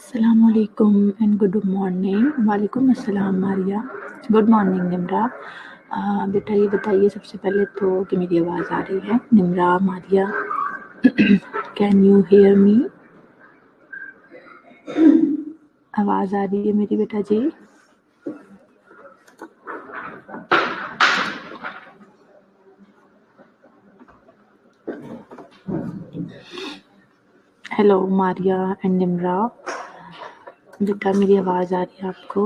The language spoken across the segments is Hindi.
Assalamualaikum and good morning. वालेकुम अस्सलाम मारिया. Good morning Nimra. बेटा ये बताइए सबसे पहले तो कि मेरी आवाज़ आ रही है. Nimra, Maria, can you hear me? आवाज़ आ रही है मेरी बेटा जी? Hello Maria and Nimra. बेटा मेरी आवाज़ आ रही है आपको?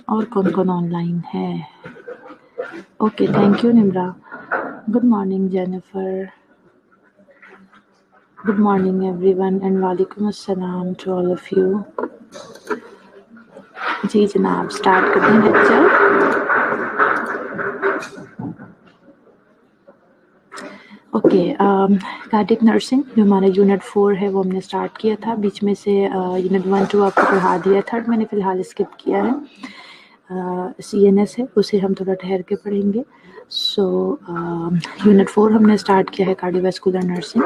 और कौन कौन ऑनलाइन है? Okay, thank you Nimra. Good morning Jennifer. Good morning everyone and वालेकुम अस्सलाम टू ऑल ऑफ यू. जी जनाब, स्टार्ट कर दें लेक्चर. ओके, कार्डिक नर्सिंग जो हमारा यूनिट 4 है वो हमने स्टार्ट किया था. बीच में से यूनिट 1 2 आपको पढ़ा दिया. थर्ड मैंने फ़िलहाल स्किप किया है. CNS है, उसे हम थोड़ा ठहर के पढ़ेंगे. सो यूनिट 4 हमने स्टार्ट किया है कार्डियोवैस्कुलर नर्सिंग.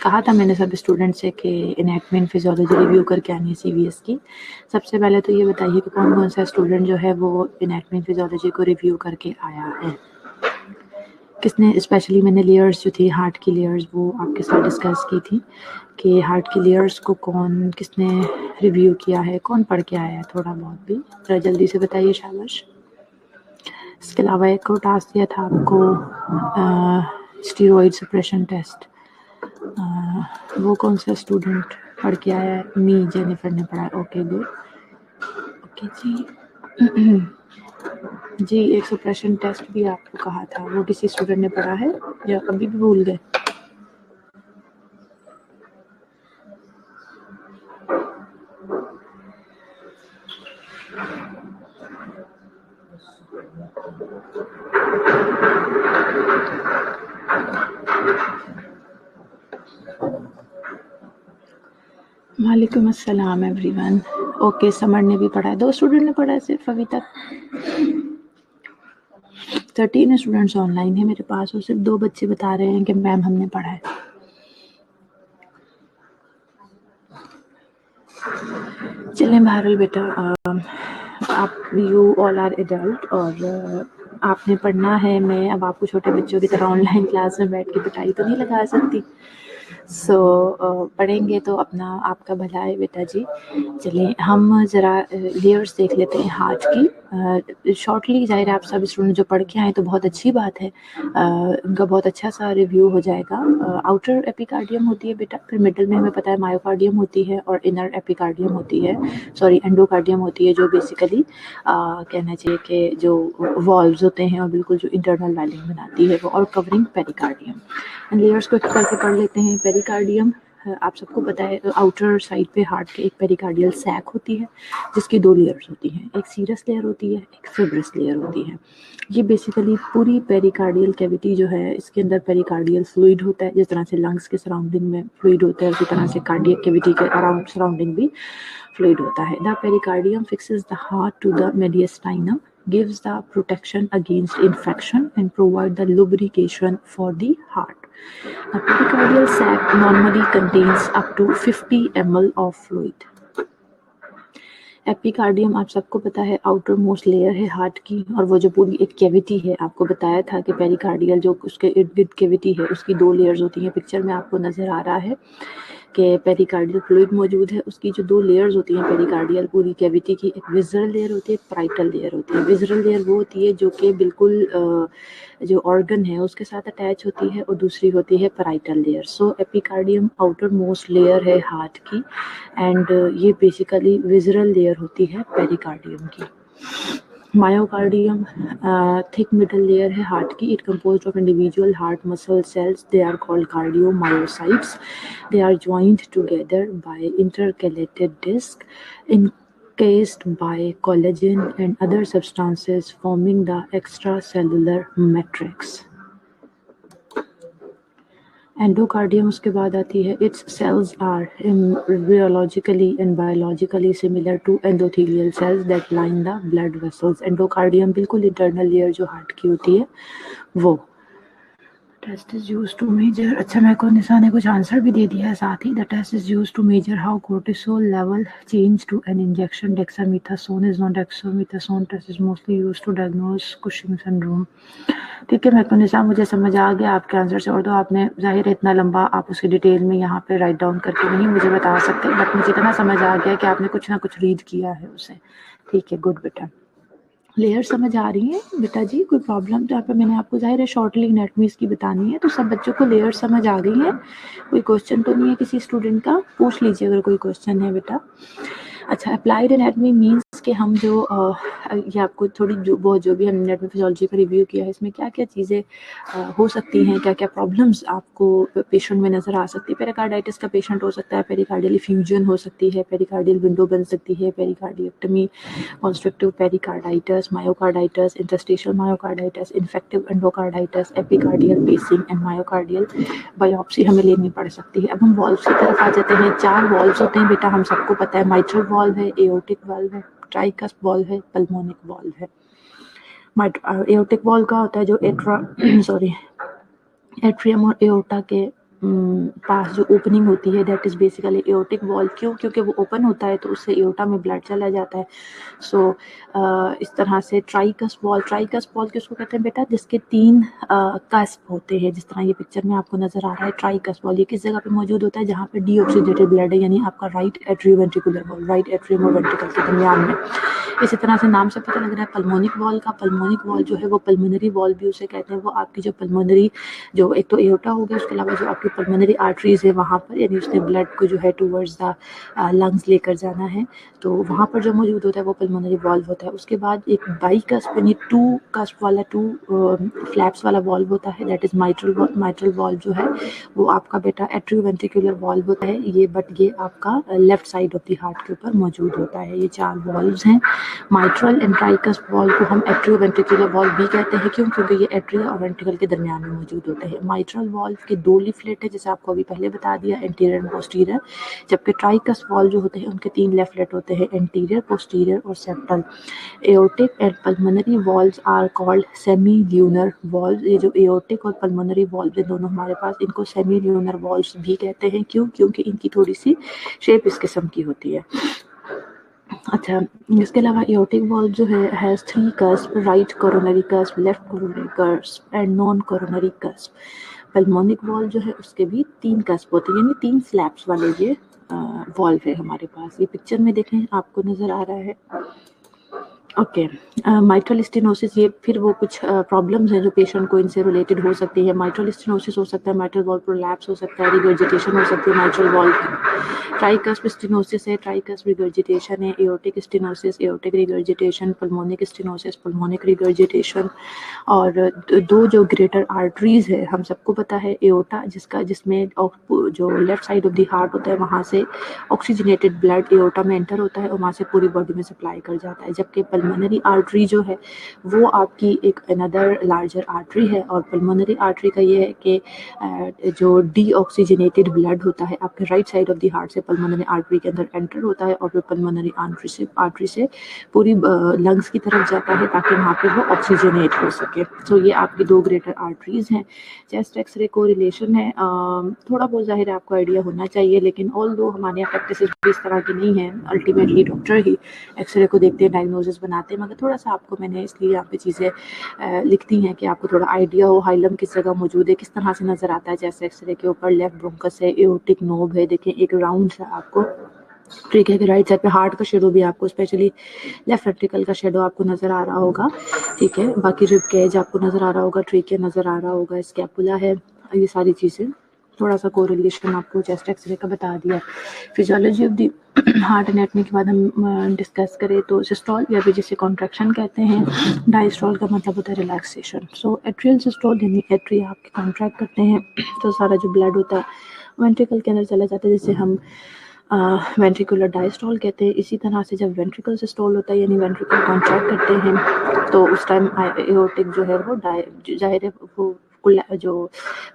कहा था मैंने सब स्टूडेंट से कि एनेटमी फिजियोलॉजी रिव्यू करके आनी है CVS की. सबसे पहले तो ये बताइए कि कौन कौन सा स्टूडेंट जो है वो एनेटमी फिजियोलॉजी को रिव्यू करके आया है. किसने, स्पेशली मैंने लेयर्स जो थी हार्ट की लेयर्स वो आपके साथ डिस्कस की थी कि हार्ट की लेयर्स को कौन किसने रिव्यू किया है, कौन पढ़ के आया है थोड़ा बहुत भी. ज़रा जल्दी से बताइए शाबाश. इसके अलावा एक और टास्क दिया था आपको, स्टीरॉइड सप्रेशन टेस्ट. वो कौन सा स्टूडेंट पढ़ के आया है? मी जेनिफर ने पढ़ा. Okay good. ओके जी. जी एक सप्रेशन टेस्ट भी आपको कहा था, वो किसी स्टूडेंट ने पढ़ा है या अभी भी भूल गए? वालेकुम अस्सलाम एवरीवन. ओके, समर ने भी पढ़ा है. 2 स्टूडेंट ने पढ़ा है सिर्फ अभी तक. 13 स्टूडेंट्स ऑनलाइन है मेरे पास और सिर्फ 2 बच्चे बता रहे हैं कि मैम हमने पढ़ा है. चलें बहरहाल बेटा, आप यू ऑल आर एडल्ट और आपने पढ़ना है. मैं अब आपको छोटे बच्चों की तरह ऑनलाइन क्लास में बैठ के पिटाई तो नहीं लगा सकती. सो पढ़ेंगे तो अपना आपका भला है बेटा जी. चलिए हम ज़रा लेयर्स देख लेते हैं हार्ट की. शॉर्टली ज़ाहिर है आप सब स्टूडेंट जो पढ़ के आए तो बहुत अच्छी बात है. उनका बहुत अच्छा सा रिव्यू हो जाएगा. आउटर एपिकार्डियम होती है बेटा, फिर मिडल में हमें पता है मायोकार्डियम होती है और इनर एपिकार्डियम होती है, सॉरी एंडोकार्डियम होती है, जो बेसिकली कहना चाहिए कि जो वॉल्व्स होते हैं और बिल्कुल जो इंटरनल वायलिंग बनाती है वो, और कवरिंग पेरिकार्डियम. लेयर्स को करके पढ़ लेते हैं. पेरिकार्डियम आप सबको पता है आउटर साइड पे हार्ट के एक पेरिकार्डियल सैक होती है जिसकी 2 लेयर्स होती हैं. एक सीरस लेयर होती है, एक फिब्रस लेयर होती है. ये बेसिकली पूरी पेरिकार्डियल कैविटी जो है इसके अंदर पेरिकार्डियल फ्लूइड होता है. जिस तरह से लंग्स के सराउंडिंग में फ्लूइड होता है उसी तरह से कार्डियक कैविटी के अराउंड सराउंडिंग भी फ्लूइड होता है. The pericardium fixes the heart to the mediastinum, gives the protection against infection and provide the lubrication for the heart. The pericardial sac normally contains up to 50 ml of fluid. Epicardium आप सबको पता है आउटर मोस्ट लेयर है हार्ट की, और वो जो पूरी एक कैविटी है, आपको बताया था कि पेरिकार्डियल जो उसके इर्द गिर्द कैविटी है उसकी 2 लेयर्स होती हैं. पिक्चर में आपको नज़र आ रहा है कि पेरिकार्डियल फ्लूइड मौजूद है. उसकी जो 2 लेयर्स होती हैं पेरिकार्डियल पूरी कैविटी की, एक विज़रल लेयर होती है, एक पाराइटल लेयर होती है. विज़रल लेयर वो होती है जो कि बिल्कुल जो ऑर्गन है उसके साथ अटैच होती है, और दूसरी होती है parietal layer. So epicardium outermost layer है हार्ट की, एंड ये बेसिकली विज़रल लेयर होती है पेरिकार्डियम की. मायोकार्डियम थिक मिडल लेयर है हार्ट की. It composed of individual heart muscle cells. They are called cardiomyocytes. They are joined together by intercalated disc encased by collagen and other substances forming the extracellular matrix. Endocardium उसके बाद आती है. Its cells are rheologically and biologically similar to endothelial cells that line the blood vessels. Endocardium बिल्कुल इंटरनल लेयर जो हार्ट की होती है वो. Test is use to measure, अच्छा मेरे को निशा ने कुछ आंसर भी दे दिया है साथ ही। The test is use to measure how cortisol level change to an injection. Dexamethasone is not dexamethasone test is mostly use to diagnose Cushing syndrome. ठीक है मेरे को निशा, मुझे समझ आ गया आपके आंसर से, और तो आपने जाहिर है इतना लंबा आप उसकी डिटेल में यहाँ पे राइट डाउन करके नहीं मुझे बता सकते, बट मुझे इतना समझ आ गया कि आपने कुछ ना कुछ रीड किया है उसे। ठीक है, गुड बेटा। लेयर समझ आ रही है बेटा जी? कोई प्रॉब्लम? तो यहाँ पे मैंने आपको जाहिर है शॉर्टली एनाटॉमी इसकी बतानी है, तो सब बच्चों को लेयर समझ आ गई है? कोई क्वेश्चन तो नहीं है किसी स्टूडेंट का? पूछ लीजिए अगर कोई क्वेश्चन है बेटा। अच्छा, अप्लाइड एनाटॉमी मीन्स कि हम जो ये आपको थोड़ी जो भी हमने एनाटॉमी फिजियोलॉजी का रिव्यू किया है, इसमें क्या क्या चीज़ें हो सकती हैं, क्या क्या प्रॉब्लम्स आपको पेशेंट में नज़र आ सकती है। पेरिकार्डाइटिस का पेशेंट हो सकता है, पेरिकार्डियल इफ्यूजन हो सकती है, पेरिकार्डियल विंडो बन सकती है, pericardiotomy, constrictive pericarditis, myocarditis, interstitial myocarditis, infective endocarditis, epicardial pacing and myocardial biopsy हमें लेनी पड़ सकती है। अब हम वॉल्व्स की तरफ आ जाते हैं। 4 वॉल्व्स होते हैं बेटा, हम सबको पता है। माइट्रल वॉल्व है, एओर्टिक वॉल्व है, ट्राइकस्प वॉल्व है, पल्मोनिक वॉल्व है। एओर्टिक वॉल्व का होता है जो एट्रियम और एओर्टा के पास जो ओपनिंग होती है, that is basically aortic valve. क्यों? क्योंकि वो ओपन होता है तो उससे एओर्टा में ब्लड चला जाता है। सो इस तरह से ट्राइकस्प वॉल्व किसको कहते हैं बेटा? जिसके 3 कस्प होते हैं, जिस तरह ये पिक्चर में आपको नजर आ रहा है। ट्राइकस्प वॉल्व ये किस जगह पे मौजूद होता है? जहाँ पे डीऑक्सीडेटेड ब्लड है, यानी आपका right atrioventricular valve, right atrium और वेंट्रिकल के दरमियान में। इसी तरह से नाम से पता लग रहा है पल्मोनिक वॉल्व का। पल्मोनिक वॉल्व जो है वो पल्मोनरी वॉल्व भी उसे कहते हैं। वो आपकी जो पल्मोनरी, जो एक तो एओर्टा हो गया, उसके अलावा जो आपकी पल्मोनरी आर्टरीज है वहाँ पर, यानी उसने ब्लड को जो है टूवर्ड्स द लंग्स लेकर जाना है, तो वहाँ पर जो मौजूद होता है वो पल्मोनरी वॉल्व होता है। उसके बाद एक बाइकस्प यानी 2 कस्प वाला, 2 फ्लैप्स वाला वॉल्व होता है, दैट इज माइट्रल वॉल्व जो है वो आपका बेटा एट्रियोवेंट्रिकुलर वॉल्व होता है ये, बट ये आपका left side of the heart के ऊपर मौजूद होता है। ये 4 वॉल्व्स हैं। माइट्रल एंड ट्राइकस्प वॉल्व को हम एट्रियोवेंट्रिकुलर वॉल्व भी कहते हैं। क्यों? क्योंकि ये एट्रिया और वेंट्रिकल के दरमियान में मौजूद होते हैं। माइट्रल वॉल्व के 2 लीफलेट है, जैसे आपको अभी पहले बता दिया, एंटीरियर एंड पोस्टीरियर, जबकि ट्राइकस्प वॉल्व जो होते हैं उनके 3 लेफलेट होते हैं, एंटीरियर, पोस्टीरियर और septal. Aortic and pulmonary valves are called semilunar valve. ये जो एओर्टिक और पल्मोनरी वॉल्व है दोनों हमारे पास, इनको सेमी ल्यूनर वॉल्व्स भी कहते हैं। क्यों? क्योंकि इनकी थोड़ी सी शेप इस किस्म की होती है। अच्छा, इसके अलावा एओर्टिक वॉल्व जो है has 3 cusp, right coronary cusp, left coronary cusp and non coronary cusp. Pulmonic valve जो है उसके भी 3 कस्प होते हैं, यानी 3 स्लैब्स वाले ये वॉल्व है हमारे पास। ये पिक्चर में देखें, आपको नजर आ रहा है। ओके, माइट्रल स्टेनोसिस, ये फिर वो कुछ प्रॉब्लम्स हैं जो पेशेंट को इनसे रिलेटेड हो सकती है। माइट्रल स्टेनोसिस हो सकता है, माइट्रल वॉल्व प्रोलैप्स हो सकता है, रिगर्जिटेशन हो सकती है माइट्रल वॉल्व। ट्राइकस्प स्टेनोसिस है, ट्राइकस्प रिगर्जिटेशन है, aortic stenosis, aortic regurgitation, pulmonic stenosis, pulmonic regurgitation. और 2 जो ग्रेटर आर्टरीज है, हम सबको पता है, एओर्टा जिसमें जो left side of the heart होता है वहाँ से ऑक्सीजनेटेड ब्लड एओर्टा में एंटर होता है और वहाँ से पूरी बॉडी में सप्लाई कर जाता है। जबकि पल्मोनरी आर्टरी जो है वो आपकी एक अनदर लार्जर आर्टरी है, और पल्मोनरी आर्टरी का ये है कि जो डीऑक्सीजनेटेड ब्लड होता है आपके right side of the heart से पल्मोनरी आर्टरी के अंदर एंटर होता है और फिर पल्मोनरी आर्टरी से पूरी लंग्स की तरफ जाता है ताकि वहाँ पे वो ऑक्सीजनेट हो सके। तो ये आपकी 2 ग्रेटर आर्टरीज हैं। चेस्ट एक्सरे को रिलेशन है, थोड़ा बहुत जाहिर है आपको आइडिया होना चाहिए, लेकिन ऑल दो हमारे यहाँ प्रैक्टिस इस तरह की नहीं है। अल्टीमेटली डॉक्टर ही एक्सरे को देखते हैं, डायग्नोसिस बनाते हैं, मगर थोड़ा सा आपको मैंने इसलिए यहाँ पे चीज़ें लिख दी हैं कि आपको थोड़ा आइडिया हो हाइलम किस जगह मौजूद है, किस तरह से नज़र आता है। जैसे एक्सरे के ऊपर लेफ्ट ब्रोंकस है, एओर्टिक नोब है, देखें एक राउंड सा आपको ट्रिके के राइट साइड पे हार्ट का शेडो भी आपको, स्पेशली लेफ्ट वेंट्रिकल का शेडो आपको नजर आ रहा होगा। ठीक है, बाकी रिब केज आपको नजर आ रहा होगा, ट्रिके नजर आ रहा होगा, स्कैपुला है, ये सारी चीज़ें थोड़ा सा कोरिलेशन आपको चेस्ट एक्सरे का बता दिया। Physiology of the heart anatomy के बाद हम डिस्कस करें तो सिस्टोल या फिर जिसे कॉन्ट्रैक्शन कहते हैं, डायस्टोल का मतलब होता है रिलैक्सेशन। सो एट्रियल सिस्टोल यानी एट्रिया आपके कॉन्ट्रैक्ट करते हैं तो सारा जो ब्लड होता है वेंट्रिकल के अंदर चला जाता है, जिसे हम वेंट्रिकुलर डायस्टोल कहते हैं। इसी तरह से जब वेंट्रिकल सिस्टोल होता है यानी वेंट्रिकल कॉन्ट्रैक्ट करते हैं तो उस टाइम एओर्टिक जो है वो जाहिर है वो जो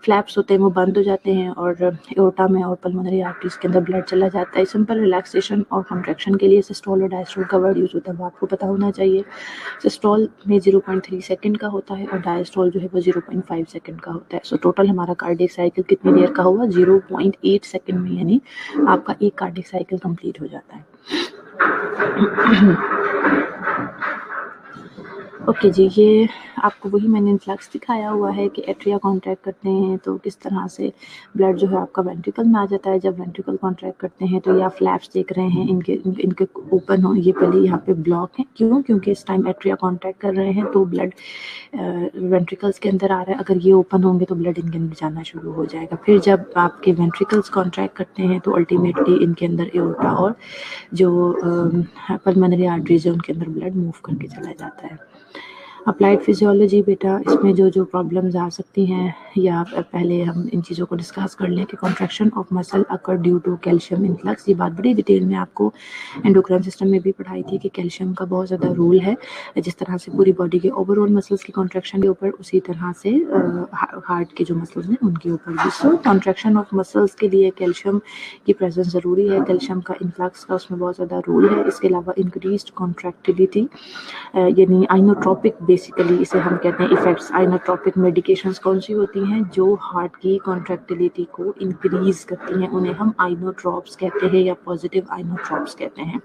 फ्लैप्स होते हैं वो बंद हो जाते हैं और एओर्टा में और पल्मोनरी आर्टरीज के अंदर ब्लड चला जाता है। सिंपल रिलैक्सेशन और कॉन्ट्रैक्शन के लिए सिस्टोल और डायस्टोल का वर्ड यूज़ होता है, वो आपको पता होना चाहिए। सिस्टोल में 0.3 सेकंड का होता है और डायस्टोल जो है वो 0.5 सेकंड का होता है। सो टोटल हमारा कार्डियक साइकिल कितनी देर का हुआ? 0.8 सेकंड में, यानी आपका एक कार्डियक साइकिल कंप्लीट हो जाता है। ओके जी, ये आपको वही मैंने इन्फ्लक्स दिखाया हुआ है कि एट्रिया कॉन्ट्रैक्ट करते हैं तो किस तरह से ब्लड जो है आपका वेंट्रिकल में आ जाता है। जब वेंट्रिकल कॉन्ट्रैक्ट करते हैं तो ये आप फ्लैप्स देख रहे हैं, इनके ओपन हो, ये पहले यहाँ पे ब्लॉक है। क्यों? क्योंकि इस टाइम एट्रिया कॉन्ट्रैक्ट कर रहे हैं तो ब्लड वेंट्रिकल्स के अंदर आ रहा है। अगर ये ओपन होंगे तो ब्लड इनके अंदर जाना शुरू हो जाएगा। फिर जब आपके वेंट्रिकल्स कॉन्ट्रैक्ट करते हैं तो अल्टीमेटली इनके अंदर एओर्टा और जो पल्मोनरी आर्टरीज है उनके अंदर ब्लड मूव करके चला जाता है। अप्लाइड फिजियोलॉजी बेटा, इसमें जो प्रॉब्लम्स आ सकती हैं, या पहले हम इन चीज़ों को डिस्कस कर लें कि contraction of muscle occur due to calcium influx. ये बात बड़ी डिटेल में आपको एंडोक्राइन सिस्टम में भी पढ़ाई थी कि कैल्शियम का बहुत ज़्यादा रोल है, जिस तरह से पूरी बॉडी के ओवरऑल मसल्स की कॉन्ट्रैक्शन के ऊपर, उसी तरह से हार्ट के जो मसल्स हैं उनके ऊपर भी। सो कॉन्ट्रैक्शन ऑफ मसल्स के लिए कैल्शियम की प्रेजेंस ज़रूरी है। कैल्शियम का इन्फ्लक्स का उसमें बहुत ज़्यादा रोल है। इसके अलावा इंक्रीज्ड कॉन्ट्रैक्टिलिटी, यानी आइनोट्रोपिक, बेसिकली इसे हम कहते हैं इफेक्ट्स। आइनोट्रोपिक मेडिकेशंस कौन सी होती हैं? जो हार्ट की कॉन्ट्रैक्टिलिटी को इंक्रीज करती हैं, उन्हें हम आइनोट्रॉप्स कहते हैं या पॉजिटिव आइनोट्रॉप्स कहते हैं।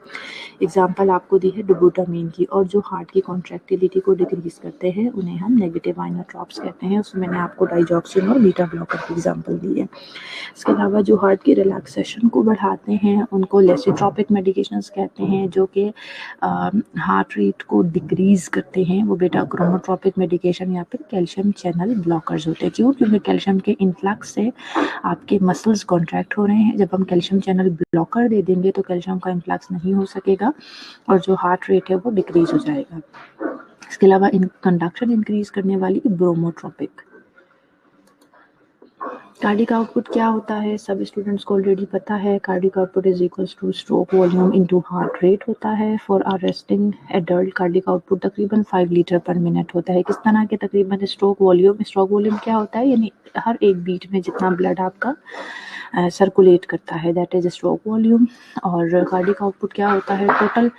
एग्जांपल आपको दी है डोबुटामीन की। और जो हार्ट की कॉन्ट्रैक्टिलिटी को डिक्रीज करते हैं उन्हें हम नेगेटिव आइनोट्रॉप्स कहते हैं। उसमें मैंने आपको डाइजॉक्सिन और बीटा ब्लॉकर की एग्जांपल दी है। इसके अलावा जो हार्ट की रिलैक्सेशन को बढ़ाते हैं उनको लेसिट्रोपिक मेडिकेशंस कहते हैं, जो कि हार्ट रेट को डिक्रीज करते हैं, वो बेटा क्रोनोट्रोपिक मेडिकेशन या फिर कैल्शियम चैनल ब्लॉकर्स होते हैं। क्यों? क्योंकि कैल्शियम के इन्फ्लक्स से आपके मसल्स कॉन्ट्रैक्ट हो रहे हैं। जब हम कैल्शियम चैनल ब्लॉकर दे देंगे तो कैल्शियम का इन्फ्लक्स नहीं हो सकेगा और जो हार्ट रेट है वो डिक्रीज हो जाएगा। इसके अलावा कंडक्शन इंक्रीज करने वाली ब्रोमोट्रोपिक। कार्डिक आउटपुट क्या होता है? सब स्टूडेंट्स को ऑलरेडी पता है। Cardiac output is equals to stroke volume into heart rate होता है। For our resting adult cardiac output तकरीबन 5 लीटर पर मिनट होता है। किस तरह के तकरीबन? स्ट्रोक वॉल्यूम क्या होता है? यानी हर एक बीट में जितना ब्लड आपका सर्कुलेट करता है, दैट इज स्ट्रोक वॉल्यूम। और कार्डिक आउटपुट क्या होता है? टोटल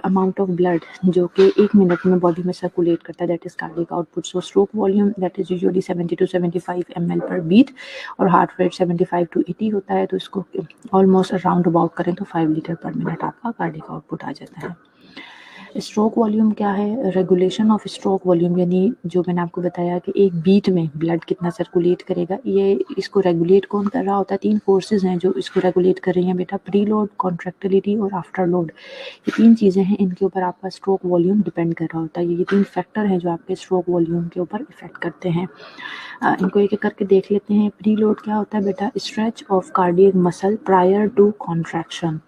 अमाउंट ऑफ ब्लड जो कि 1 मिनट में बॉडी में सर्कुलेट करता है, that is cardiac output. So stroke volume that is usually 70 to 75 ml पर बीट और हार्ट रेट 75 to 80 होता है। तो इसको ऑलमोस्ट राउंड अबाउट करें तो 5 लीटर पर मिनट आपका कार्डिक आउटपुट आ जाता है। स्ट्रोक वॉल्यूम क्या है? रेगुलेशन ऑफ स्ट्रोक वॉल्यूम, यानी जो मैंने आपको बताया कि एक बीट में ब्लड कितना सर्कुलेट करेगा, ये इसको रेगुलेट कौन कर रहा होता है? 3 फोर्सेस हैं जो इसको रेगुलेट कर रही हैं बेटा, प्री लोड, कॉन्ट्रैक्टिलिटी और आफ्टर लोड। ये 3 चीज़ें हैं, इनके ऊपर आपका स्ट्रोक वॉल्यूम डिपेंड कर रहा होता है। ये 3 फैक्टर हैं जो आपके स्ट्रोक वॉल्यूम के ऊपर इफेक्ट करते हैं। इनको एक एक करके देख लेते हैं। प्री लोड क्या होता है बेटा? Stretch of cardiac muscle prior to contraction.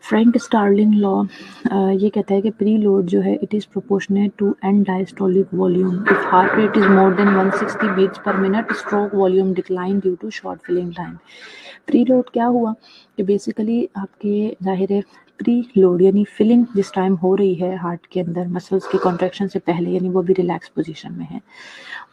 Frank Starling law ये कहता है कि प्री लोड जो है it is proportionate to end diastolic volume. If heart rate is more than 160 beats per minute, stroke volume decline due to short filling time. Preload क्या हुआ कि बेसिकली आपके जाहिर है प्री लोड यानी फिलिंग जिस टाइम हो रही है हार्ट के अंदर मसल्स के कॉन्ट्रैक्शन से पहले, यानी वो भी रिलैक्स पोजीशन में है,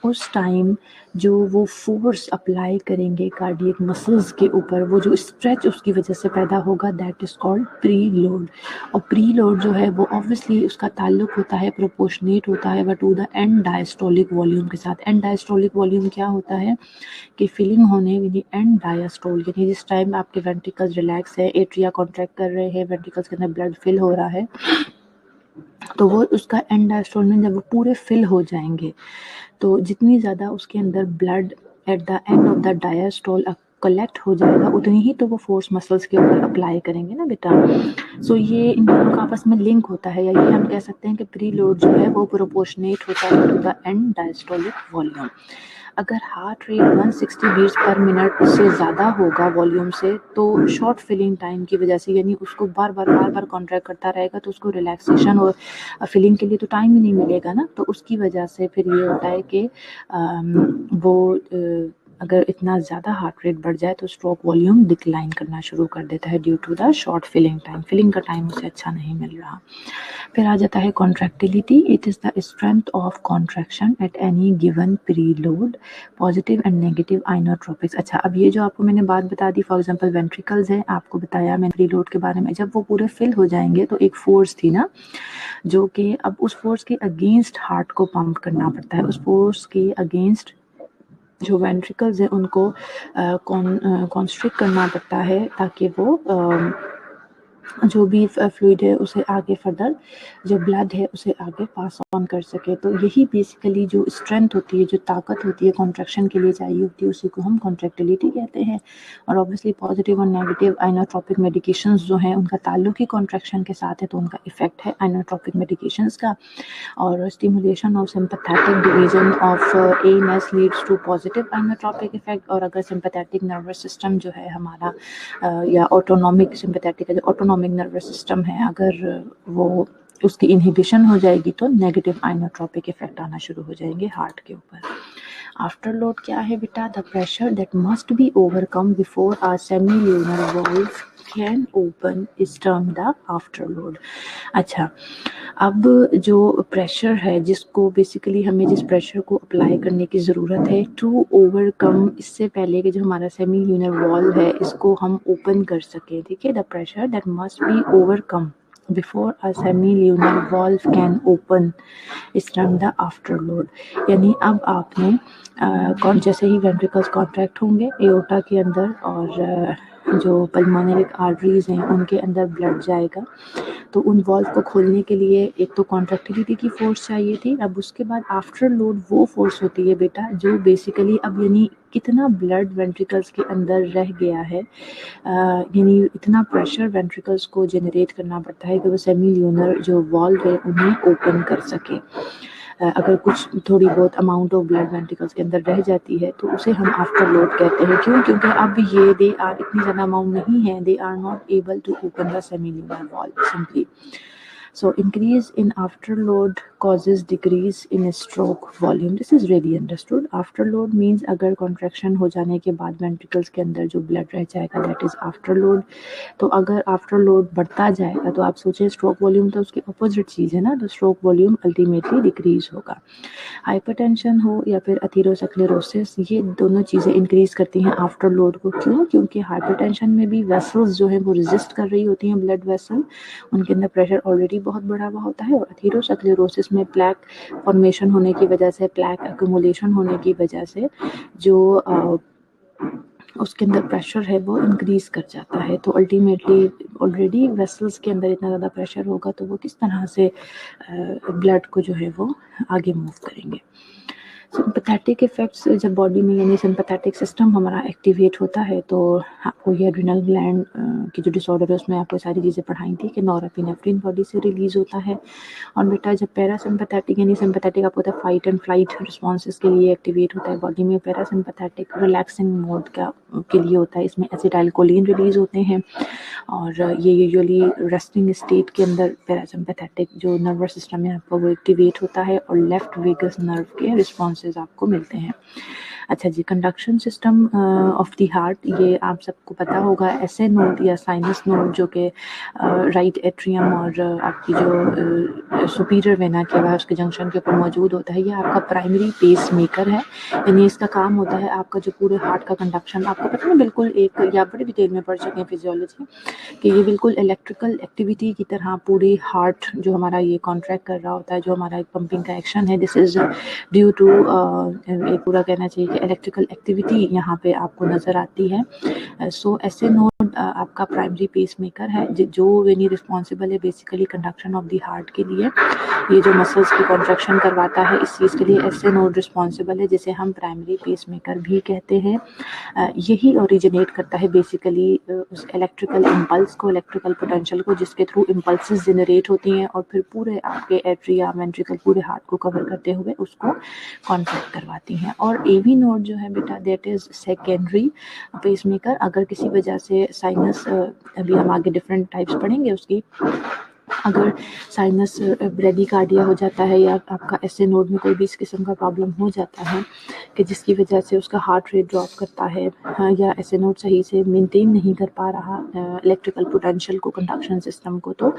उस टाइम जो वो फोर्स अप्लाई करेंगे कार्डियक मसल्स के ऊपर, वो जो स्ट्रेच उसकी वजह से पैदा होगा, that is called pre load. और प्री लोड जो है वो ऑब्वियसली उसका ताल्लुक होता है, प्रोपोर्शनेट होता है but to the end diastolic volume के साथ। एंड डायस्टोलिक वॉल्यूम क्या होता है कि फिलिंग होने यानी एंड डायस्टोल, यानी जिस टाइम आपके वेंट्रिकल्स रिलैक्स है, एट्रिया कॉन्ट्रैक्ट कर रहे हैं, वेंट्रिकल्स के अंदर ब्लड फिल हो रहा है, तो वो उसका एंड डायस्टोल में जब वो पूरे फिल हो जाएंगे तो जितनी ज़्यादा उसके अंदर blood at the end of the diastole collect हो जाएगा, उतनी ही तो वो फोर्स मसल्स के ऊपर अप्लाई करेंगे ना बेटा। सो ये इन दोनों का आपस में लिंक होता है, या ये हम कह सकते हैं कि प्री लोड जो है वो प्रोपोर्शनेट होता है to the end diastolic volume. अगर heart rate 160 beats per minute से ज़्यादा होगा वॉल्यूम से, तो शॉर्ट फिलिंग टाइम की वजह से, यानी उसको बार बार कॉन्ट्रैक्ट करता रहेगा तो उसको रिलैक्सेशन और फिलिंग के लिए तो टाइम ही नहीं मिलेगा ना। तो उसकी वजह से फिर ये होता है कि वो अगर इतना ज़्यादा हार्ट रेट बढ़ जाए तो स्ट्रोक वॉल्यूम डिक्लाइन करना शुरू कर देता है due to the short filling time, filling का टाइम उसे अच्छा नहीं मिल रहा। फिर आ जाता है contractility, it is the strength of contraction at any given preload, positive and negative inotropics. अच्छा, अब ये जो आपको मैंने बात बता दी, फॉर एग्जांपल वेंट्रिकल्स है, आपको बताया मैंने प्रीलोड के बारे में, जब वो पूरे फिल हो जाएंगे तो एक फोर्स थी ना, जो कि अब उस फोर्स के अगेंस्ट हार्ट को पंप करना पड़ता है, उस फोर्स के अगेंस्ट जो वेंट्रिकल्स है उनको कॉन्स्ट्रिक्ट करना पड़ता है ताकि वो जो भी फ्लूइड है उसे आगे फर्दर, जो ब्लड है उसे आगे पास ऑन कर सके। तो यही बेसिकली जो स्ट्रेंथ होती है, जो ताकत होती है कॉन्ट्रैक्शन के लिए चाहिए होती है, उसी को हम कॉन्ट्रैक्टिलिटी कहते हैं। और ऑब्वियसली पॉजिटिव और नेगेटिव आइनोट्रोपिक मेडिकेशंस जो हैं उनका ताल्लुक ही कॉन्ट्रैक्शन के साथ है, तो उनका इफेक्ट है आइनोट्रोपिक मेडिकेशंस का। और stimulation of sympathetic division of ANS leads to positive inotropic effect. और अगर सिंपैथेटिक नर्वस सिस्टम जो है हमारा या ऑटोनॉमिक सिंपैथेटिक जो ऑटोनॉमिक नर्वस सिस्टम है, अगर वो उसकी इनहिबिशन हो जाएगी तो नेगेटिव आइनोट्रोपिक इफेक्ट आना शुरू हो जाएंगे हार्ट के ऊपर। आफ्टर लोड क्या है बेटा? The pressure that must be overcome before a semilunar valve can open is termed the afterload. अच्छा, अब जो प्रेशर है जिसको बेसिकली हमें जिस प्रेशर को अप्लाई करने की ज़रूरत है टू ओवरकम, इससे पहले कि जो हमारा सेमील्यूनर वॉल्व है इसको हम ओपन कर सके, ठीक है, the pressure that must be overcome before a सेमील्यूनर valve can open is termed the after load. यानी अब आपने जैसे ही वेंट्रिकल्स कॉन्ट्रैक्ट होंगे एओर्टा के अंदर और जो पल्मोनरी आर्टरीज हैं उनके अंदर ब्लड जाएगा, तो उन वॉल्व को खोलने के लिए एक तो कॉन्ट्रैक्टिलिटी की फोर्स चाहिए थी। अब उसके बाद आफ्टर लोड वो फोर्स होती है बेटा जो बेसिकली अब यानी कितना ब्लड वेंट्रिकल्स के अंदर रह गया है, यानी इतना प्रेशर वेंट्रिकल्स को जनरेट करना पड़ता है कि वो सेमील्यूनर जो वॉल्व है उन्हें ओपन कर सके। अगर कुछ थोड़ी बहुत अमाउंट ऑफ ब्लड वेंट्रिकल्स के अंदर रह जाती है तो उसे हम आफ्टर लोड कहते हैं। क्यों? क्योंकि अब ये दे आर इतनी ज़्यादा अमाउंट नहीं है, they are not able to open the semilunar valve simply. So increase in afterload causes decrease in stroke volume. This is really understood. Afterload means अगर contraction हो जाने के बाद ventricles के अंदर जो blood रह जाएगा that is afterload। तो अगर afterload बढ़ता जाएगा तो आप सोचें stroke volume तो उसकी opposite चीज़ है ना, तो stroke volume ultimately decrease होगा। हाइपरटेंशन हो या फिर एथेरोस्क्लेरोसिस, ये दोनों चीज़ें इंक्रीज करती हैं आफ्टरलोड को। क्यों? क्योंकि हाइपरटेंशन में भी वेसल्स जो है वो रेजिस्ट कर रही होती हैं, ब्लड वेसल, उनके अंदर प्रेशर ऑलरेडी बहुत बढ़ा हुआ होता है। और एथेरोस्क्लेरोसिस में प्लैक फॉर्मेशन होने की वजह से, प्लैक एक्यूमुलेशन होने की वजह से जो उसके अंदर प्रेशर है वो इंक्रीज कर जाता है। तो अल्टीमेटली ऑलरेडी वेसल्स के अंदर इतना ज़्यादा प्रेशर होगा तो वो किस तरह से ब्लड को जो है वो आगे मूव करेंगे। सिंपैथेटिक इफेक्ट्स जब बॉडी में यानी सिंपैथेटिक सिस्टम हमारा एक्टिवेट होता है तो आपको ये एड्रिनल ग्लैंड की जो डिसऑर्डर है उसमें आपको सारी चीज़ें पढ़ाई थी कि नॉरएपिनेफ्रिन बॉडी से रिलीज होता है। और बेटा जब पैरासिम्पैथेटिक यानी सिंपैथेटिक आपको होता है फाइट एंड फ्लाइट रिस्पॉन्सेज के लिए एक्टिवेट होता है बॉडी में, पैरासिम्पैथेटिक रिलैक्सिंग मोड के लिए होता है, इसमें एसिटाइलकोलिन रिलीज होते हैं और ये यूजुअली रेस्टिंग स्टेट के अंदर पैरासिम्पैथेटिक जो नर्वस सिस्टम है आपका वो एक्टिवेट होता है और लेफ्ट वेगस नर्व के रिस्पॉन्सेज आपको मिलते हैं। अच्छा जी, conduction system of the heart, ये आप सबको पता होगा, एसए नोड या साइनस नोड जो कि राइट एट्रियम और आपकी जो सुपीरियर वेना के बाद उसके जंक्शन के ऊपर मौजूद होता है, ये आपका प्राइमरी पेस मेकर है। यानी इसका काम होता है आपका जो पूरे हार्ट का कंडक्शन, आपको पता है बिल्कुल एक, या बड़े डिटेल में पढ़ चुके हैं फिजियोलॉजी कि ये बिल्कुल इलेक्ट्रिकल एक्टिविटी की तरह पूरी हार्ट जो हमारा ये कॉन्ट्रैक्ट कर रहा होता है, जो हमारा एक पंपिंग का एक्शन है, दिस इज ड्यू टू एक पूरा कहना चाहिए कि इलेक्ट्रिकल एक्टिविटी यहाँ पे आपको नज़र आती है। सो एसए नोड आपका प्राइमरी पेस मेकर है जो यानी रिस्पॉन्सिबल है basically conduction of the heart के लिए। ये जो मसल्स की कॉन्ट्रैक्शन करवाता है इस चीज़ के लिए एसए नोड रिस्पॉन्सिबल है, जिसे हम प्राइमरी पेस मेकर भी कहते हैं। यही ओरिजिनेट करता है बेसिकली उस इलेक्ट्रिकल इम्पल्स को, इलेक्ट्रिकल पोटेंशियल को, जिसके थ्रू इम्पल्सेस जनरेट होती हैं और फिर पूरे आपके एट्रिया वेंट्रिकल पूरे हार्ट को कवर करते हुए उसको कॉन्ट्रैक्ट करवाती हैं। और एवी नोड जो है बेटा that is secondary pacemaker. अगर किसी वजह से साइनस, अभी हम आगे डिफरेंट टाइप्स पढ़ेंगे उसकी, अगर साइनस ब्रेडिकार्डिया हो जाता है या आपका एसए नोड में कोई भी इस किस्म का प्रॉब्लम हो जाता है कि जिसकी वजह से उसका हार्ट रेट ड्रॉप करता है, या एसए नोड सही से मेंटेन नहीं कर पा रहा इलेक्ट्रिकल पोटेंशियल को, कंडक्शन सिस्टम को, तो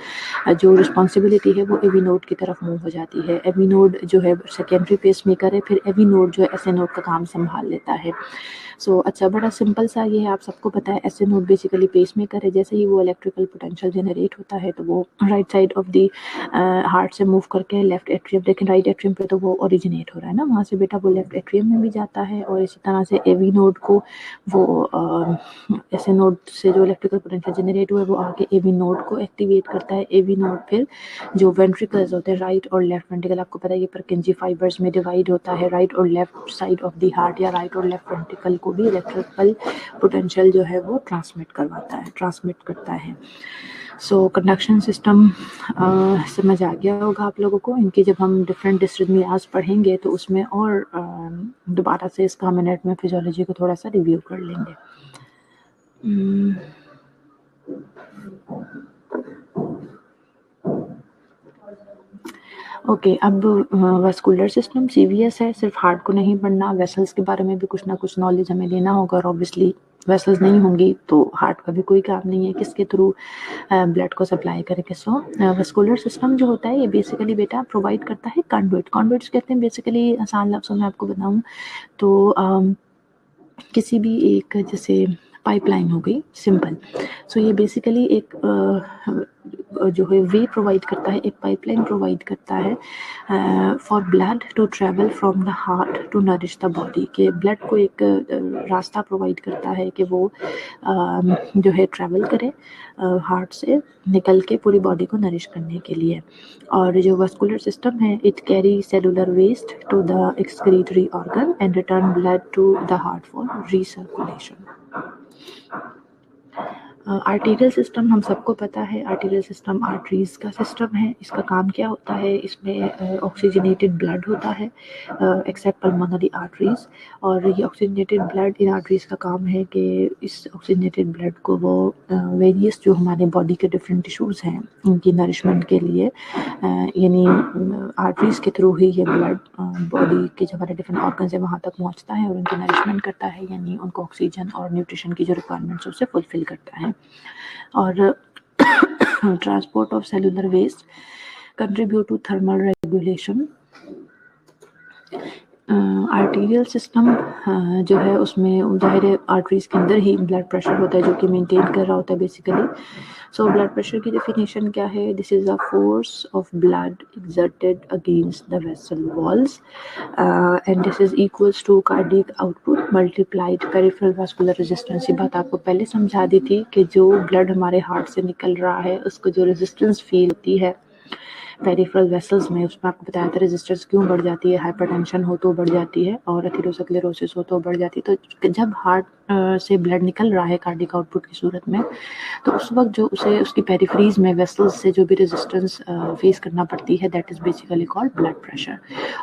जो रिस्पॉन्सिबिलिटी है वो एवी नोड की तरफ मूव हो जाती है। एवी नोड जो है सेकेंडरी पेस मेकर है, फिर एवी नोड जो है एसए नोड का काम संभाल लेता है। अच्छा, बड़ा सिंपल सा ये है, आप सबको पता है SA node basically pacemaker है। जैसे ही वो इलेक्ट्रिकल पोटेंशियल जनरेट होता है तो वो right side of the heart से मूव करके लेफ्ट एट्रियम, लेकिन राइट एट्रियम पे तो वो ओरिजिनेट हो रहा है ना, वहाँ से बेटा वो लेफ्ट एट्रियम में भी जाता है, और इसी तरह से एवी नोड को वो एसए नोड से जो इलेक्ट्रिकल पोटेंशियल जनरेट हुआ है वो आके एवी नोड को एक्टिवेट करता है। एवी नोड फिर जो वेंट्रिकल्स होते हैं, राइट और लेफ्ट वेंट्रिकल, आपको पता है ये परकिंजी फाइबर्स में डिवाइड होता है, राइट और left side of the heart या राइट और लेफ्ट वेंट्रिकल को भी इलेक्ट्रिकल पोटेंशियल जो है वो ट्रांसमिट करता है। कंडक्शन सिस्टम समझ आ गया होगा आप लोगों को। इनकी जब हम डिफरेंट डिस्ट्रिमियाज पढ़ेंगे तो उसमें और दोबारा से इसका मिनट में फिजियोलॉजी को थोड़ा सा रिव्यू कर लेंगे। ओके, अब वास्कुलर सिस्टम सीवीएस है, सिर्फ हार्ट को नहीं पढ़ना, वेसल्स के बारे में भी कुछ ना कुछ नॉलेज हमें लेना होगा, और ऑब्वियसली वेसल्स नहीं होंगी तो हार्ट का भी कोई काम नहीं है, किसके थ्रू ब्लड को सप्लाई करेंगे। वास्कुलर सिस्टम जो होता है ये बेसिकली बेटा प्रोवाइड करता है कंडुइट्स कहते हैं बेसिकली, आसान लफ्ज़ों में आपको बताऊं तो किसी भी एक जैसे पाइपलाइन हो गई सिंपल, ये बेसिकली एक जो है वे प्रोवाइड करता है, एक पाइपलाइन प्रोवाइड करता है for blood to travel from the heart to nourish the body, के ब्लड को एक रास्ता प्रोवाइड करता है कि वो जो है ट्रैवल करे हार्ट से निकल के पूरी बॉडी को नरिश करने के लिए। और जो वास्कुलर सिस्टम है, it carry cellular waste to the excretory organ and return blood to the heart for recirculation. Arterial system हम सबको पता है, आर्टीरियल सिस्टम आर्टरीज का सिस्टम है। इसका काम क्या होता है, इसमें ऑक्सीजनेटेड ब्लड होता है एक्सेप्ट पल्मोनरी आर्टरीज, और ये ऑक्सीजनेटेड ब्लड इन आर्टरीज का काम है कि इस ऑक्सीजनेटेड ब्लड को वो वेरियस जो हमारे बॉडी के डिफरेंट टिश्यूज़ हैं उनकी नरिशमेंट के लिए, यानी आर्टरीज के थ्रू ही ये ब्लड बॉडी के जो हमारे डिफरेंट ऑर्गन्स है वहाँ तक पहुँचता है और उनकी नरिशमेंट करता है, यानी उनको ऑक्सीजन और न्यूट्रिशन की जो रिक्वायरमेंट्स उसे फुलफिल करता है। और transport of cellular waste contribute to thermal regulation. Arterial system जो है उसमें जाहिर है आर्टरीज के अंदर ही ब्लड प्रेशर होता है जो कि मेंटेन कर रहा होता है बेसिकली। ब्लड प्रेशर की डेफिनेशन क्या है, this is a force of blood exerted against the vessel walls and this is equals to cardiac output multiplied peripheral vascular resistance. ये बात आपको पहले समझा दी थी कि जो ब्लड हमारे हार्ट से निकल रहा है उसको जो रेजिस्टेंस फील होती है पेरिफेरल वेसल्स में, उसमें आपको बताया था रेजिस्टेंस क्यों बढ़ जाती है, हाइपरटेंशन हो तो बढ़ जाती है और एथेरोस्क्लेरोसिस हो तो बढ़ जाती है। तो जब हार्ट से ब्लड निकल रहा है कार्डियक आउटपुट की सूरत में, तो उस वक्त जो उसे उसकी पेरिफेरीज में वेसल्स से जो भी रेजिस्टेंस फेस करना पड़ती है, that is basically called blood pressure.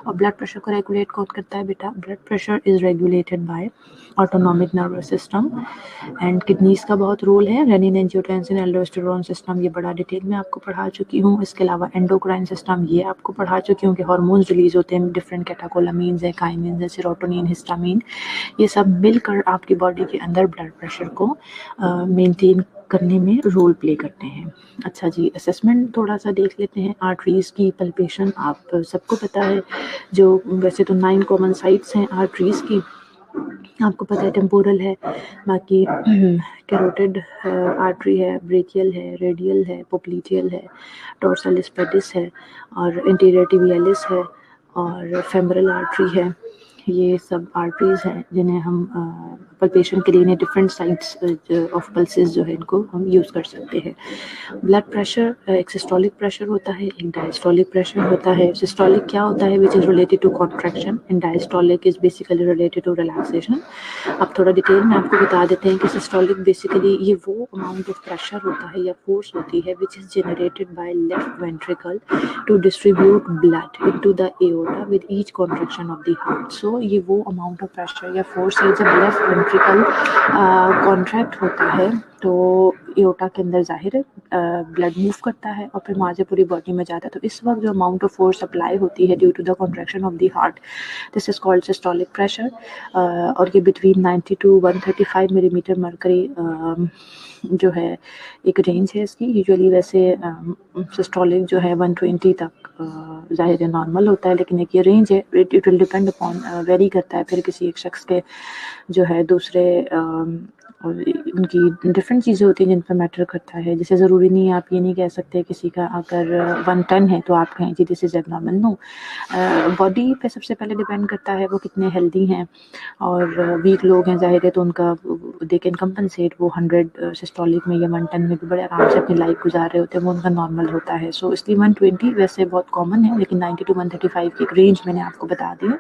और ब्लड प्रेशर को रेगुलेट कौन करता है बेटा, blood pressure is regulated by autonomic nervous system and kidneys का बहुत रोल है, रेनिन एंजियोटेंसिन एल्डोस्टेरोन सिस्टम, ये बड़ा डिटेल में आपको पढ़ा चुकी हूँ। इसके अलावा एंडोक्राइन सिस्टम, ये आपको पढ़ा चुकी हूँ कि हार्मोन्स रिलीज होते हैं, डिफरेंट कैटाकोलामीन्स है, काइनिन्स है, सेरोटोनिन, हिस्टामिन, ये सब मिलकर आपकी बॉडी के अंदर ब्लड प्रेशर को मेंटेन करने में रोल प्ले करते हैं। अच्छा जी, असेसमेंट थोड़ा सा देख लेते हैं। आर्टरीज की पल्पेशन आप सबको पता है, जो वैसे तो 9 कॉमन साइट्स हैं आर्टरीज की, आपको पता है टेम्पोरल है, बाकी कैरोटिड आर्टरी है, ब्रेकियल है, रेडियल है, पोप्लीटियल है, डोर्सालिस पेडिस है और इंटीरियर टिबियालिस है और फेमरल आर्टरी है। ये सब आर्टरीज हैं जिन्हें हम पल्पेशन के लिए डिफरेंट साइट्स ऑफ पल्सेस जो है इनको हम यूज़ कर सकते हैं। ब्लड प्रेशर एक सिस्टोलिक प्रेशर होता है, एक डायस्टोलिक प्रेशर होता है। सिस्टोलिक क्या होता है, which is related to contraction and diastolic is basically related to relaxation. अब थोड़ा डिटेल में आपको बता देते हैं कि सिस्टोलिक बेसिकली ये वो अमाउंट ऑफ प्रेशर होता है या फोर्स होती है which is generated by left ventricle to distribute blood into the aorta with each contraction of the heart. ये वो अमाउंट ऑफ प्रेशर या फोर्स है जब लेफ्ट वेंट्रिकल कॉन्ट्रैक्ट होता है तो एओर्टा के अंदर जाहिर है ब्लड मूव करता है और फिर वहाँ से पूरी बॉडी में जाता है। तो इस वक्त जो अमाउंट ऑफ फोर्स अप्लाई होती है due to the contraction of the heart, this is called systolic pressure. और ये बिटवीन 90 to 135 मिलीमीटर मरकरी जो है एक रेंज है इसकी। यूजुअली वैसे सिस्टोलिक जो है 120 तक ज़ाहिर है नॉर्मल होता है, लेकिन एक ये रेंज है, it will depend upon, very करता है फिर किसी एक शख्स के जो है दूसरे और उनकी डिफरेंट चीज़ें होती हैं जिन पर मैटर करता है। जैसे ज़रूरी नहीं है, आप ये नहीं कह सकते किसी का अगर 110 है तो आप कहें जी this is abnormal. No, body पे सबसे पहले डिपेंड करता है वो कितने हेल्दी हैं, और वीक लोग हैं ज़ाहिर है तो उनका दे कैन कंपनसेट, वो 100 सिस्टोलिक में या 110 में भी बड़े आराम से अपनी लाइफ गुजार रहे होते हैं, वो उनका नॉर्मल होता है। सो इसलिए 120 वैसे बहुत कॉमन है, लेकिन 90 to 135 की एक रेंज मैंने आपको बता दी है।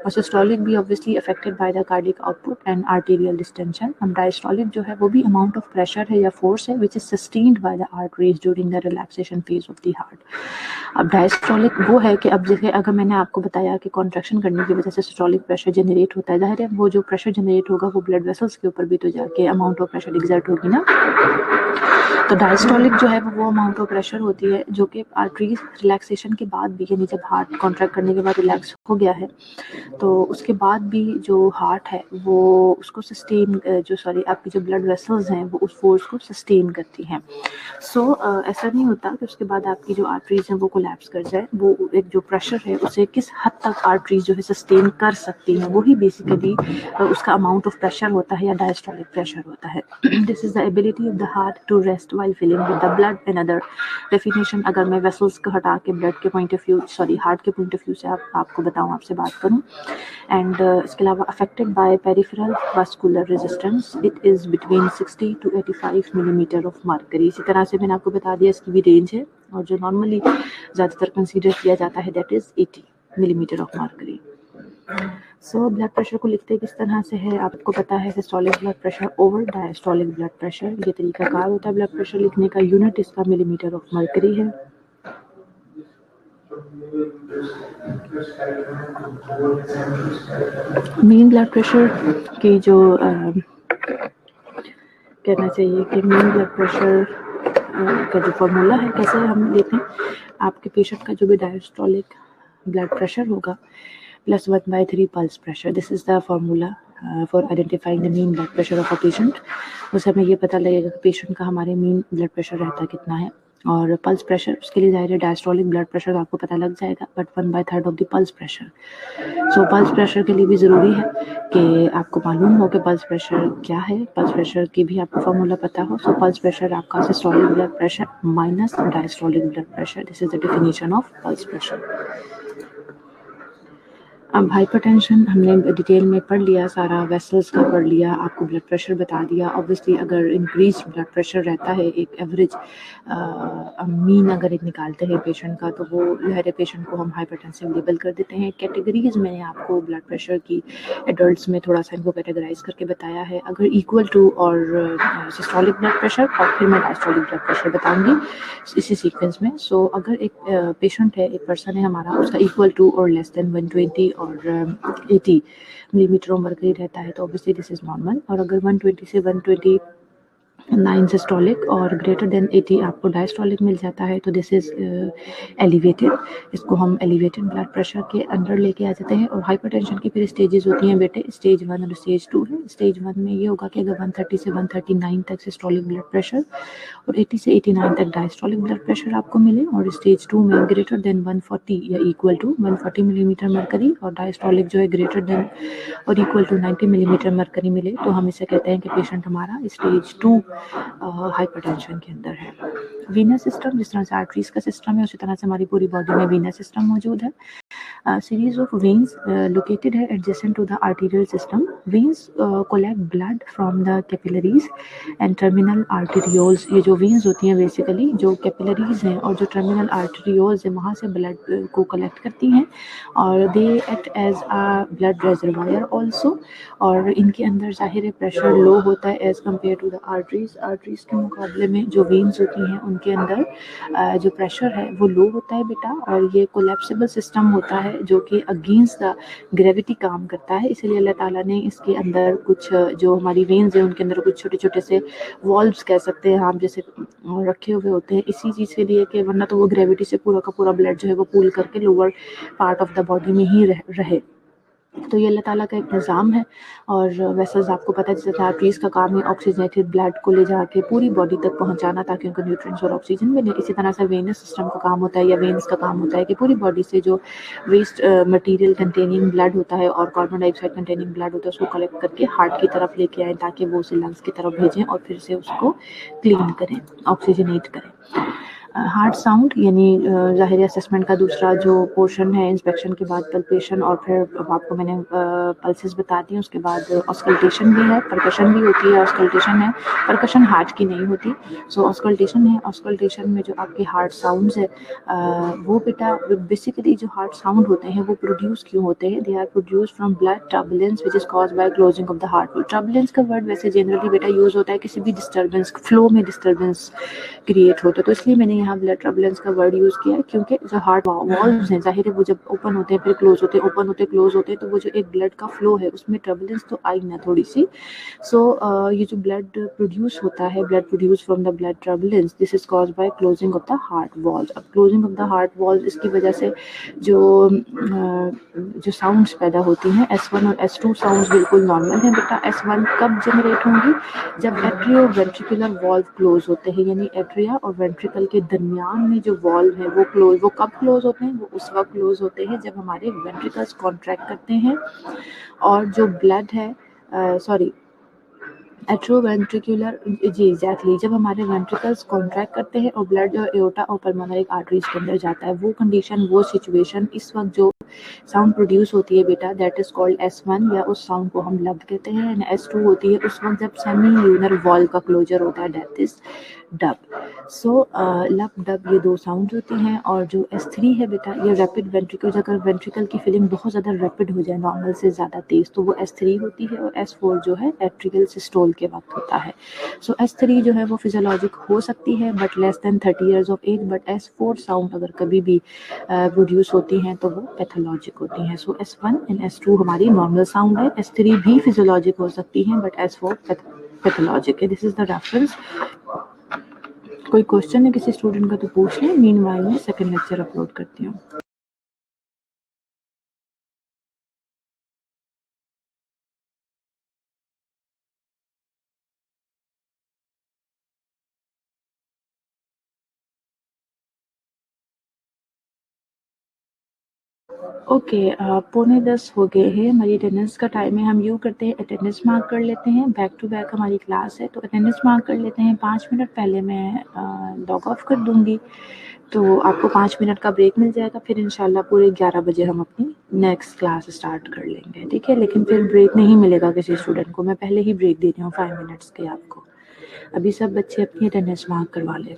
और सिस्टोलिक भी obviously affected by the cardiac output and arterial distension. हम डायस्टोलिक जो है वो भी अमाउंट ऑफ प्रेशर है या फोर्स है which is sustained by the arteries during the relaxation phase of the heart. अब डायस्टोलिक वो है कि अब जैसे अगर मैंने आपको बताया कि कॉन्ट्रैक्शन करने की वजह से सिस्टोलिक प्रेशर जनरेट होता है, जाहिर है वो जो प्रेशर जनरेट होगा वो ब्लड वेसल्स के ऊपर भी तो जाके अमाउंट ऑफ प्रेशर एग्जर्ट होगी ना। तो डायस्टोलिक जो है वो अमाउंट ऑफ प्रेशर होती है जो कि आर्टरीज रिलैक्सेशन के बाद भी, यानी जब हार्ट कॉन्ट्रैक्ट करने के बाद रिलैक्स हो गया है तो उसके बाद भी जो हार्ट है वो उसको सस्टेन, आपकी जो ब्लड वेसल्स हैं वो उस फोर्स को सस्टेन करती हैं। सो ऐसा नहीं होता कि उसके बाद आपकी जो आर्टरीज हैं वो कोलैप्स कर जाए। वो एक जो प्रेशर है उसे किस हद तक आर्टरीज जो है सस्टेन कर सकती हैं, वही बेसिकली उसका अमाउंट ऑफ प्रेशर होता है या डायस्टोलिक प्रेशर होता है। This is the ability of the heart to rest while filling with the blood. And other definition अगर मैं वेसल्स को हटा के ब्लड के पॉइंट ऑफ व्यू, हार्ट के पॉइंट ऑफ व्यू से आपको बताऊं, आपसे बात करूं, एंड इसके अलावा affected by peripheral vascular resistance, it is between 60 to 85 millimetre of mercury. इसी तरह से मैंने आपको बता दिया इसकी भी रेंज है, और जो नॉर्मली ज़्यादातर कंसीडर किया जाता है that is 80 millimetre of mercury. So blood pressure को लिखते किस तरह से है आपको पता है, systolic blood pressure over diastolic blood pressure, ये तरीकाकार होता है ब्लड प्रेशर लिखने का। यूनिट इसका मिलीमीटर ऑफ मर्करी है। मीन ब्लड प्रेशर की जो कहना चाहिए कि मीन ब्लड प्रेशर का जो फॉर्मूला है कैसे हम लेते हैं, आपके पेशेंट का जो भी डायस्टोलिक ब्लड प्रेशर होगा plus 1/3 pulse pressure, this is the formula for identifying the mean blood pressure of a patient. उससे हमें ये पता लगेगा कि पेशेंट का हमारे मीन ब्लड प्रेशर रहता कितना है। और पल्स प्रेशर उसके लिए ज़ाहिर है डायस्टोलिक ब्लड प्रेशर आपको पता लग जाएगा, but 1/3 of the pulse pressure. So pulse pressure के लिए भी ज़रूरी है कि आपको मालूम हो कि पल्स प्रेशर क्या है, पल्स प्रेशर की भी आपको फॉर्मूला पता हो। सो पल्स प्रेशर आपका systolic blood pressure minus diastolic blood pressure, this is the definition of pulse pressure. अब हाइपरटेंशन हमने डिटेल में पढ़ लिया, सारा वेसल्स का पढ़ लिया, आपको ब्लड प्रेशर बता दिया। ऑब्वियसली अगर इंक्रीज ब्लड प्रेशर रहता है, एक एवरेज मीन अगर एक निकालते हैं पेशेंट का, तो वो हर पेशेंट को हम हाइपरटेंसिव लेबल कर देते हैं। कैटेगरीज मैंने आपको ब्लड प्रेशर की एडल्ट्स में थोड़ा सा इनको कैटेगराइज करके बताया है। अगर इक्वल टू और सिस्टोलिक ब्लड प्रेशर, और फिर मैं डायस्टोलिक ब्लड प्रेशर बताऊंगी इसी सीक्वेंस में। सो अगर एक पेशेंट है, एक पर्सन है हमारा, उसका इक्वल टू और लेस देन 120 और 80 मिलीमीटर मर्करी रहता है तो ऑब्वियसली दिस इज नॉर्मल। और अगर 120 से 129 सिस्टोलिक और ग्रेटर देन 80 आपको डायस्टोलिक मिल जाता है तो दिस इज एलिवेटेड। इसको हम एलिवेटेड ब्लड प्रेशर के अंदर लेके आ जाते हैं। और हाइपरटेंशन की फिर स्टेजेस होती हैं बेटे, स्टेज 1 और स्टेज 2 है। स्टेज 1 में ये होगा कि अगर 130 से 139 तक सिस्टोलिक ब्लड प्रेशर और 80 से 89 तक डायस्टोलिक ब्लड प्रेशर आपको मिले, और स्टेज 2 में ग्रेटर देन 140 या इक्वल टू 140 मिलीमीटर मरकरी और डायस्टोलिक जो है ग्रेटर देन और इक्वल टू 90 मिलीमीटर मरकरी मिले, तो हम इसे कहते हैं कि पेशेंट हमारा स्टेज 2 हाइपरटेंशन के अंदर है। वीनस सिस्टम, जिस तरह से आर्टरीज का सिस्टम है उसी तरह से हमारी पूरी बॉडी में वीनस सिस्टम मौजूद है। सीरीज ऑफ वेन्स लोकेटेड है adjacent to the arterial system. Veins collect blood from the capillaries and terminal arterioles. ये जो वेन्स होती हैं बेसिकली जो कैपिलरीज हैं और जो टर्मिनल आर्टेरियोल्स हैं वहाँ से ब्लड को कलेक्ट करती हैं, और they act as a blood reservoir also. और इनके अंदर जाहिर है प्रेशर लो होता है as compare to the arteries. Arteries के मुकाबले में जो वेन्स होती हैं उनके अंदर जो प्रेशर है वो लो होता है बेटा, और ये कोलैप्सिबल सिस्टम होता है। है जो कि अगेंस्ट द ग्रेविटी काम करता है, इसलिए अल्लाह ताला ने इसके अंदर कुछ जो हमारी वेन्स है उनके अंदर कुछ छोटे छोटे से वॉल्व्स कह सकते हैं आप जैसे रखे हुए होते हैं इसी चीज़ के लिए कि वरना तो वो ग्रेविटी से पूरा का पूरा ब्लड जो है वो पूल करके lower part of the body में ही रहे। तो ये अल्लाह ताला का एक निज़ाम है। और वैसे आपको पता है जैसे आर्टरीज़ का काम है ऑक्सीजनेटेड ब्लड को ले जाके पूरी बॉडी तक पहुंचाना ताकि उनको न्यूट्रिएंट्स और ऑक्सीजन मिले। इसी तरह से वेनस सिस्टम का काम होता है या वेन्स का काम होता है कि पूरी बॉडी से जो वेस्ट मटेरियल कंटेनिंग ब्लड होता है और कार्बन डाइऑक्साइड कंटेनिंग ब्लड होता है उसको कलेक्ट करके हार्ट की तरफ लेके आए ताकि वो उसे लंग्स की तरफ भेजें और फिर से उसको क्लीन करें, ऑक्सीजनेट करें। हार्ट साउंड यानी ज़ाहिर असेसमेंट का दूसरा जो पोर्शन है इंस्पेक्शन के बाद पल्पेशन और फिर आपको मैंने पल्सेस बता दी। उसके बाद ऑस्कल्टेशन भी है, परकशन भी होती है, ऑस्कल्टेशन है, परकशन हार्ट की नहीं होती। सो ऑस्कल्टेशन है, ऑस्कल्टेशन में जो आपके हार्ट साउंड्स है वो बेटा बेसिकली जो हार्ट साउंड होते हैं वो प्रोड्यूस क्यों होते हैं? They are produce from blood turbulence which is caused by closing of the heart. Turbulence का वर्ड वैसे जनरली बेटा यूज़ होता है किसी भी डिस्टर्बेंस फ्लो में डिस्टर्बेंस क्रिएट होता है, तो इसलिए मैंने यहाँ ब्लड टर्बुलेंस का वर्ड यूज़ किया है क्योंकि जो हार्ट वॉल्व्स हैं ज़ाहिर है वो जब ओपन होते हैं फिर क्लोज होते हैं, ओपन होते क्लोज होते हैं, तो वो जो एक ब्लड का फ्लो है उसमें टर्बुलेंस तो आई ना थोड़ी सी। सो ये जो ब्लड प्रोड्यूस होता है, blood produce from the blood turbulence, this is caused by closing of the heart valve. अब closing of the heart valve इसकी वजह से जो साउंड्स पैदा होती हैं S1 और S2 साउंड्स बिल्कुल नॉर्मल हैं बेटा। S1 कब जनरेट होंगी? जब एट्रियो वेंट्रिकुलर वॉल्व क्लोज होते हैं, यानी एट्रिया और वेंट्रिकल के दरमियान में जो वॉल्व है वो क्लोज, वो कब क्लोज होते हैं? वो उस वक्त क्लोज होते हैं जब हमारे वेंट्रिकल्स कॉन्ट्रैक्ट करते हैं और जो ब्लड है एट्रोवेंट्रिकुलर जी एग्जैक्टली जब हमारे वेंट्रिकल्स कॉन्ट्रैक्ट करते हैं और ब्लड जो एओर्टा और पल्मोनरी आर्टरीज के अंदर जाता है, वो कंडीशन, वो सिचुएशन, इस वक्त जो साउंड प्रोड्यूस होती है बेटा दैट इज कॉल्ड S1 या उस साउंड को हम लब कहते हैं। S2 होती है उस वक्त जब सेमी ल्यूनर वॉल्व का क्लोजर होता है, दैट इज डब। सो लब डब ये दो साउंड होती हैं। और जो S3 है बेटा ये रैपिड वेंट्रिकल, अगर वेंट्रिकल की फिलिंग बहुत ज़्यादा रैपिड हो जाए नॉर्मल से ज़्यादा तेज़ तो वो S3 होती है। और S4 जो है एट्रिकल सिस्टोल के वक्त होता है। सो S3 जो है वो फिजियोलॉजिक हो सकती है but less than 30 years of age, but S4 sound अगर कभी भी प्रोड्यूस होती हैं तो वो पैथोलॉजिक होती हैं। सो S1 एंड S2 हमारी नॉर्मल साउंड है, S3 भी फिजियोलॉजिक हो सकती हैं बट S4 पैथोलॉजिक है। This is the reference. कोई क्वेश्चन है किसी स्टूडेंट का तो पूछ लें, मीनवाइल मैं सेकंड लेक्चर अपलोड करती हूँ। ओके, 9:45 हो गए हैं, हमारी अटेंडेंस का टाइम है। हम यूँ करते हैं अटेंडेंस मार्क कर लेते हैं, बैक टू बैक हमारी क्लास है तो अटेंडेंस मार्क कर लेते हैं। 5 मिनट पहले मैं लॉग ऑफ कर दूँगी तो आपको 5 मिनट का ब्रेक मिल जाएगा। फिर इंशाल्लाह पूरे 11 बजे हम अपनी नेक्स्ट क्लास स्टार्ट कर लेंगे, ठीक है? लेकिन फिर ब्रेक नहीं मिलेगा किसी स्टूडेंट को, मैं पहले ही ब्रेक दे रही हूँ 5 मिनट्स के आपको। अभी सब बच्चे अपनी अटेंडेंस मार्क करवा लें।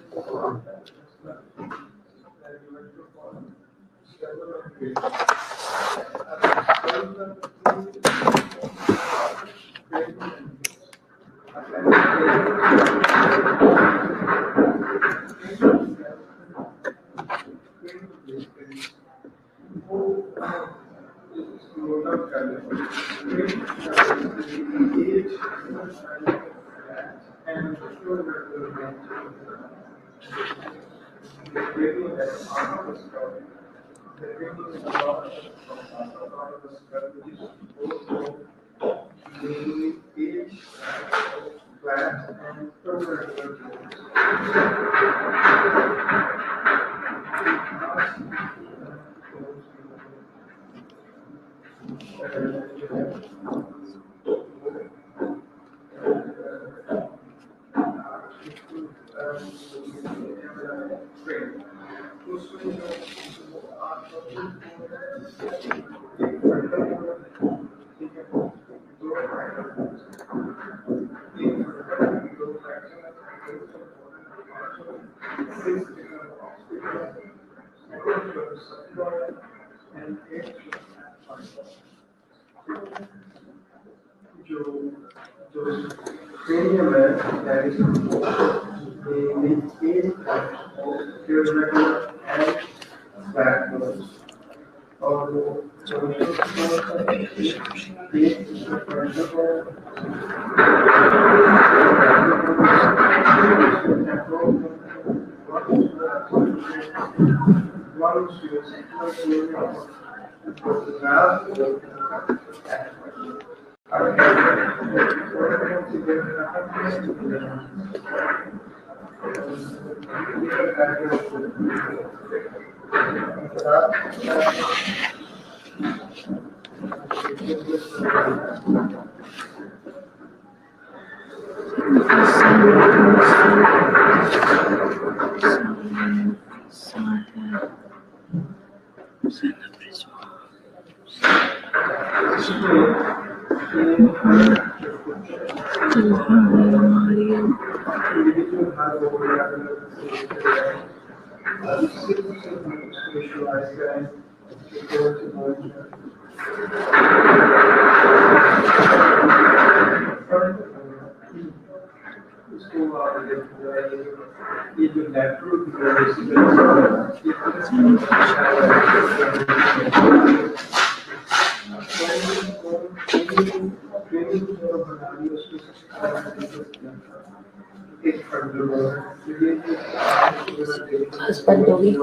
बंद होगी।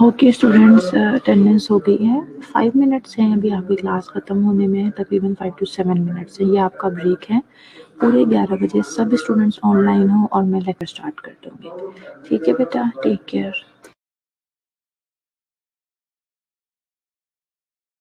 ओके स्टूडेंट्स, अटेंडेंस हो गई है। 5 मिनट्स हैं अभी आपकी क्लास ख़त्म होने में, तकरीबन 5 टू 7 मिनट्स है, ये आपका ब्रेक है। पूरे 11 बजे सब स्टूडेंट्स ऑनलाइन हो और मैं लेक्चर स्टार्ट कर दूँगी। ठीक है बेटा, टेक केयर।